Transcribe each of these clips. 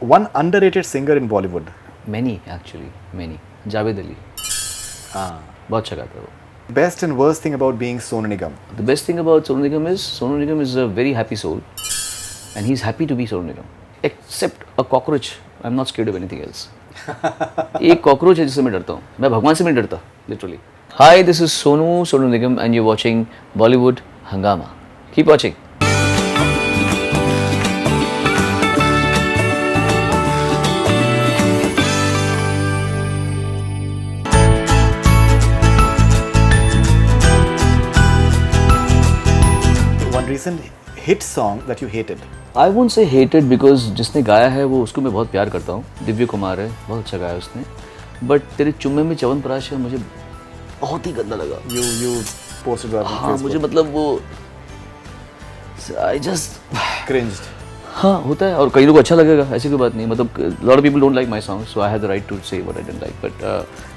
One underrated singer in Bollywood. Many actually, many. Javed Ali. बहुत अच्छा गाता है वो. Best and worst thing about being Sonu Nigam. The best thing about Sonu Nigam is a very happy soul, and he's happy to be Sonu Nigam. Except a cockroach, I'm not scared of anything else. एक cockroach है जिससे मैं डरता हूँ. मैं भगवान से नहीं डरता, literally. Hi, this is Sonu Nigam, and you're watching Bollywood Hangama. Keep watching. One recent hit song that you hated. I won't say hated because जिसने गाया है वो उसको मैं बहुत प्यार करता हूँ. दिव्य कुमार है, बहुत अच्छा गाया उसने. But तेरे चुम्मे में च्यवनप्राश है मुझे बहुत ही गंदा लगा. You posted that on हाँ Facebook. मुझे मतलब वो I just Cringed. हाँ होता है और कई लोगों को अच्छा लगेगा, ऐसी कोई बात नहीं. मतलब lot of people don't like my songs, so I have the right to say what I didn't like.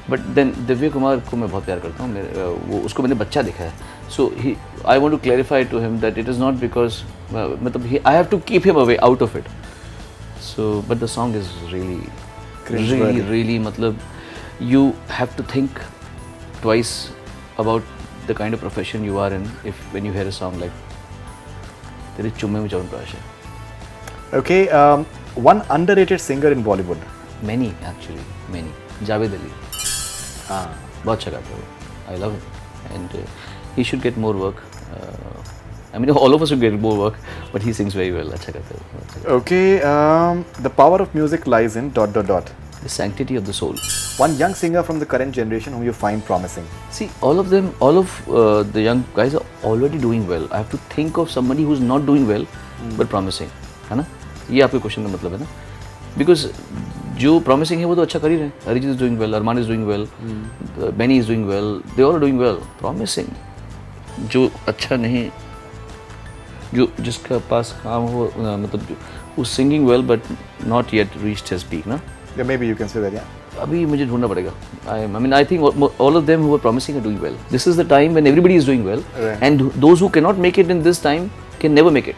But then Divya Kumar को मैं बहुत प्यार करता हूँ. वो उसको मैंने बच्चा देखा है. So I want to clarify to him that it is not because मतलब I have to keep him away out of it. So but the song is really मतलब you have to think twice about the kind of profession you are in when you hear a song like तेरे चुम्मे में च्यवनप्राश है. Okay, one underrated singer in Bollywood. Many actually, many. Javed Ali. बहुत अच्छा गाता है वो. I love him and he should get more work. I mean all of us should get more work, but he sings very well. अच्छा गाता है. Okay, the power of music lies in ... The sanctity of the soul. One young singer from the current generation whom you find promising. See, all of the young guys are already doing well. I have to think of somebody who's not doing well but promising. है ना? ये आपके question का मतलब है ना? Because जो promising है वो तो अच्छा कर ही रहे हैं. Arijit is doing well, Arman is doing well, Benny is doing well. They all are doing well. Promising. जो अच्छा नहीं, जो जिसका पास काम हो मतलब who's singing well but not yet reached his peak ना? Yeah, maybe you can say that, yeah. अभी मुझे ढूंढना पड़ेगा. I think all of them who are promising are doing well. This is the time when everybody is doing well, Right. and those who cannot make it in this time can never make it.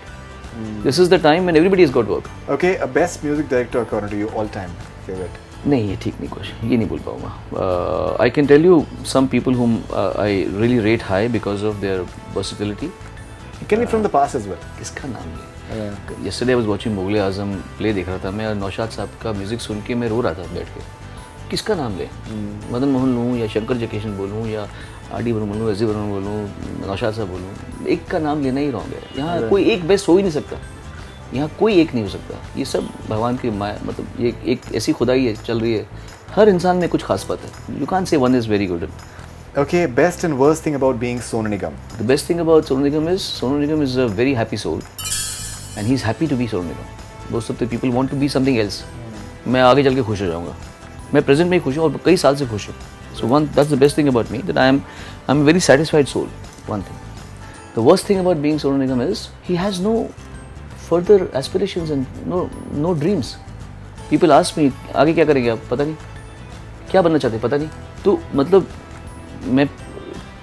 This is the time when everybody has got work. Okay, a best music director according to you all time favorite. नहीं ये ठीक नहीं question, ये नहीं बोल पाऊँगा. I can tell you some people whom I really rate high because of their versatility. It can be from the past as well. किसका नाम ले? Yesterday I was watching Mughal-e Azam play देख रहा था मैं और नौशाद साहब का म्यूजिक सुन के मैं रो रहा था बैठ के. किसका नाम ले? मदन मोहन लूँ या शंकर जयकिशन बोलूँ या आर.डी. बर्मन बोलूँ, एस.डी. बर्मन बोलूँ, नौशाद साहब बोलूँ, एक का नाम लेना ही रॉन्ग है. यहाँ कोई एक बेस्ट हो ही नहीं सकता. यहाँ कोई एक नहीं हो सकता. ये सब भगवान की माया, मतलब ये एक ऐसी खुदाई है चल रही है. हर इंसान में कुछ खास बात है. You can't say one is very good. Okay, best and worst thing about being Sonu Nigam. The best thing about Sonu Nigam is a very happy soul, and he's happy to be Sonu Nigam. Most of the people want to be something else. मैं आगे चल के खुश हो जाऊँगा. मैं present में ही खुश हूँ और कई साल से खुश हूँ. So that's the best thing about me, that I'm a very satisfied soul. One thing. The worst thing about being Sonu Nigam is he has no further aspirations and no dreams. People ask me आगे क्या करेंगे आप? पता नहीं. क्या बनना चाहते हैं? पता नहीं. तो मतलब मैं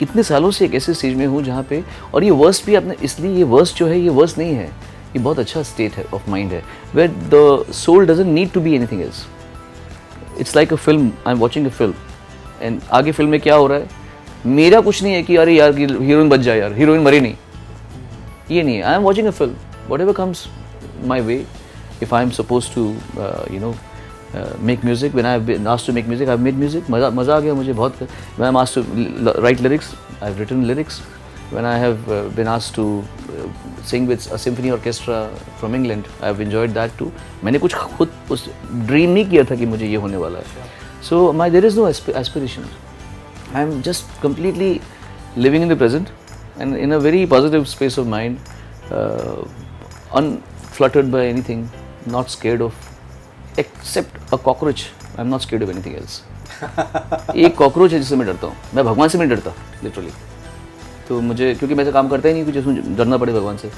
इतने सालों से एक ऐसे स्टेज में हूँ जहाँ पे, और ये वर्स्ट भी आपने, इसलिए ये वर्स्ट जो है ये वर्स्ट नहीं है, ये बहुत अच्छा स्टेट है ऑफ माइंड है, where the soul doesn't need to be anything else. It's like a film, I am watching a film and आगे फिल्म में क्या हो रहा है, मेरा कुछ नहीं है कि अरे यार हीरोइन बच जाए, यार हीरोइन मरी नहीं, ये नहीं है. I am watching a film, whatever comes my way. If I am suppose to make music, when I have been asked to make music, I have made music. मज़ा आ गया मुझे बहुत. When I am asked to write lyrics, I have written lyrics. When I have been asked to sing with a symphony orchestra from England, I have enjoyed that too. मैंने कुछ खुद उस dream नहीं किया था कि मुझे ये होने वाला है. So there is no aspiration. I am just completely living in the present and in a very positive space of mind, unfluttered by anything, not scared of. Except a cockroach, I'm not scared of anything else. एक cockroach है जिससे मैं डरता हूँ. मैं भगवान से नहीं डरता, लिटरली. तो मुझे, क्योंकि मैं ऐसा काम करता ही नहीं कि जिसमें डरना पड़े भगवान से.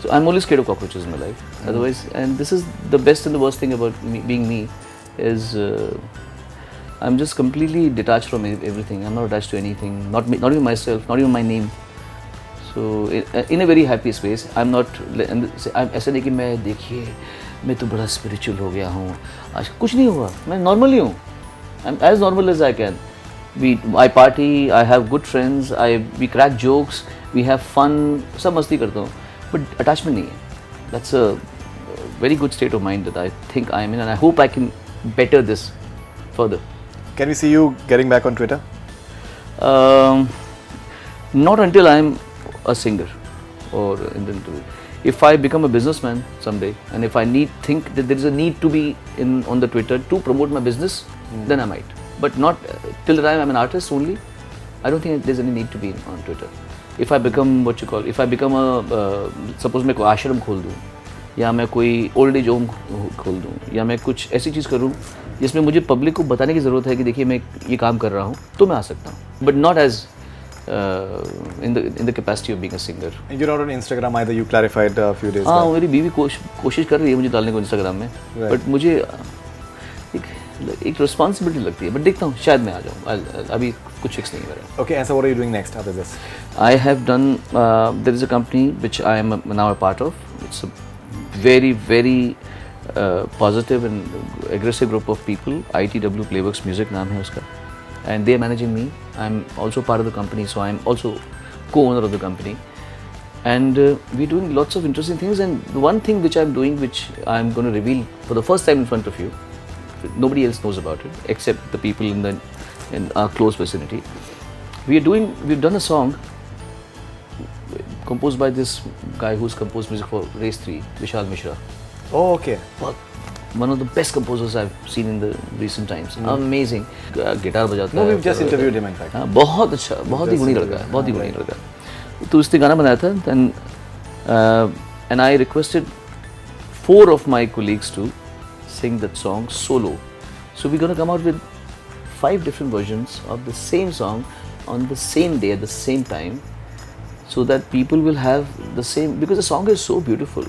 So I'm only scared of cockroaches in my life. Otherwise, and this is the best and the worst thing about me, being me, is I'm just completely detached from everything. I'm not attached to anything. Not me, not even myself, not even my name. So in a very happy space. I'm not. I'm ऐसा नहीं कि मैं देखिए मैं तो बड़ा spiritual हो गया हूँ, आज कुछ नहीं हुआ, मैं नॉर्मल ही हूँ, I am as normal as I can. I party, I have good friends, we crack jokes, we have fun, सब मस्ती करता हूँ, but attachment नहीं है. That's a very good state of mind that I think I am in, and I hope I can better this further. Can we see you getting back on Twitter? Not until I am a singer or in the interview. If I become a businessman someday, and if I think that there is a need to be on the Twitter to promote my business, then I might. But not till the time I'm an artist only. I don't think there's any need to be on Twitter. If I become if I become suppose मैं कोई आश्रम खोल दूँ, या मैं कोई old age home खोल दूँ, या मैं कुछ ऐसी चीज़ करूँ जिसमें मुझे पब्लिक को बताने की ज़रूरत है कि देखिए मैं ये काम कर रहा हूँ, तो मैं आ सकता हूँ. But not as in the capacity of being a singer. You're not on Instagram either. You clarified a few days back. हाँ, मेरी बीवी कोशिश कर रही है मुझे डालने को Instagram में, बट मुझे एक रिस्पॉन्सिबिलिटी लगती है. बट देखता हूँ, शायद मैं आ जाऊँ. अभी कुछ फिक्स नहीं है. Okay, and so what are you doing next after this? I have done. There is a company which I am now a part of. It's a very positive and aggressive group of people. ITW Playworks Music नाम है उसका. And they are managing me. I'm also part of the company, so I'm also co-owner of the company. And we're doing lots of interesting things. And the one thing which I'm doing, which I'm going to reveal for the first time in front of you, nobody else knows about it except the people in our close vicinity. We've done a song composed by this guy who's composed music for Race 3, Vishal Mishra. Oh, okay. One of the best composers I've seen in the recent times. Amazing. Guitar बजाता है. No, we've just interviewed him in fact. हाँ, बहुत अच्छा, बहुत ही गुणी लड़का है, बहुत ही गुणी लड़का है. तो उसने गाना बनाया था, and I requested 4 of my colleagues to sing that song solo. So we're going to come out with 5 different versions of the same song on the same day at the same time, so that people will have the same, because the song is so beautiful.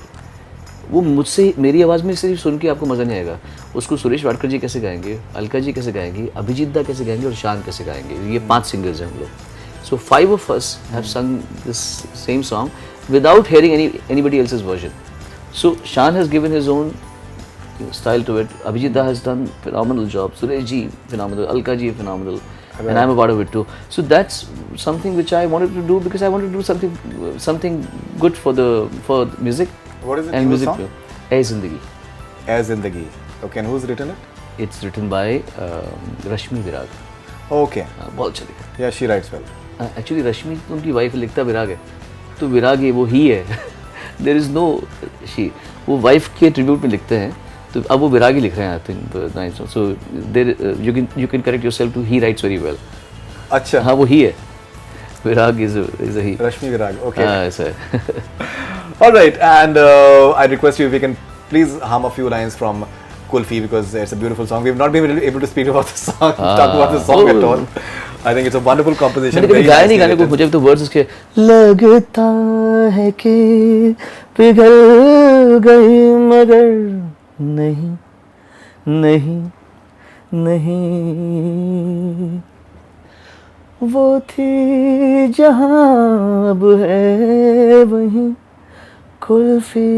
वो मुझसे मेरी आवाज़ में सिर्फ सुन के आपको मज़ा नहीं आएगा, उसको सुरेश वाडकर जी कैसे गाएंगे, अलका जी कैसे गाएंगी, अभिजीत दा कैसे गाएंगे और शान कैसे गाएंगे. ये 5 सिंगर्स हैं हम लोग. So 5 of us have sung this same song without hearing anybody else's version. So Shan has given his own style to it. Abhijit Da has done phenomenal job. Suresh ji phenomenal. Alka ji phenomenal. And I'm a part of it too. So that's something which I wanted to do, because I wanted to do something good for music. What is the and name of the music song? Ae Zindagi. Ae Zindagi. Okay, and who's written it? It's written by Rashmi Virag. Okay. बहुत अच्छा लिखा. Yeah, she writes well. Actually रश्मि तो उनकी wife लिखता विराग है, तो विराग ये वो ही है. There is no she. वो वाइफ के ट्रिब्यूट में लिखते हैं, तो अब वो विराग ही लिख रहे हैं. I think so there you can correct yourself to he writes very well. अच्छा. हाँ, वो ही है. विराग is a he. Rashmi Virag. Okay. हाँ, ऐसा है. All right, and I request you if you can please hum a few lines from Kulfi, because it's a beautiful song. We've not been able to speak about the song, talk about the song at all. I think it's a wonderful composition. मैंने कभी गाया नहीं गाने को, मुझे तो words उसके लगता है कि पिघल गई मगर नहीं नहीं नहीं, वो थी जहाँ अब है वहीं कुल्फी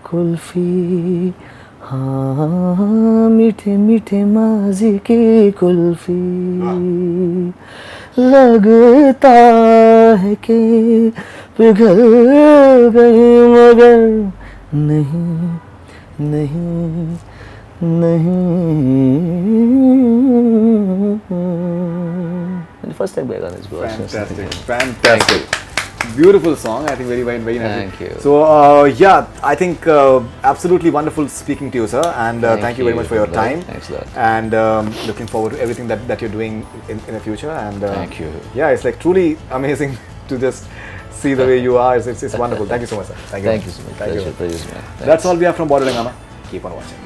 कुल्फी, हाँ मीठे मीठे माजी की कुल्फी. लगता है कि पिघल गई मगर नहीं नहीं नहीं. First time I got this go. Fantastic. Beautiful song. I think very nice. Thank you. So yeah, I think absolutely wonderful speaking to you, sir, and thank you very much for your time. Thanks a lot. And looking forward to everything that you're doing in the future. And Thank you. Yeah, it's like truly amazing to just see the way you are. It's wonderful. Thank you so much, sir. Thank you so much. Thank you. Pleasure, man. That's all we have from Borderline Gama. Keep on watching.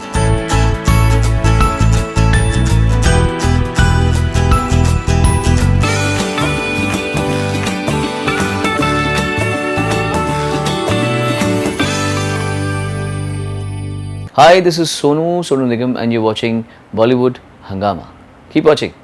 Hi, this is Sonu Nigam, and you're watching Bollywood Hangama. Keep watching.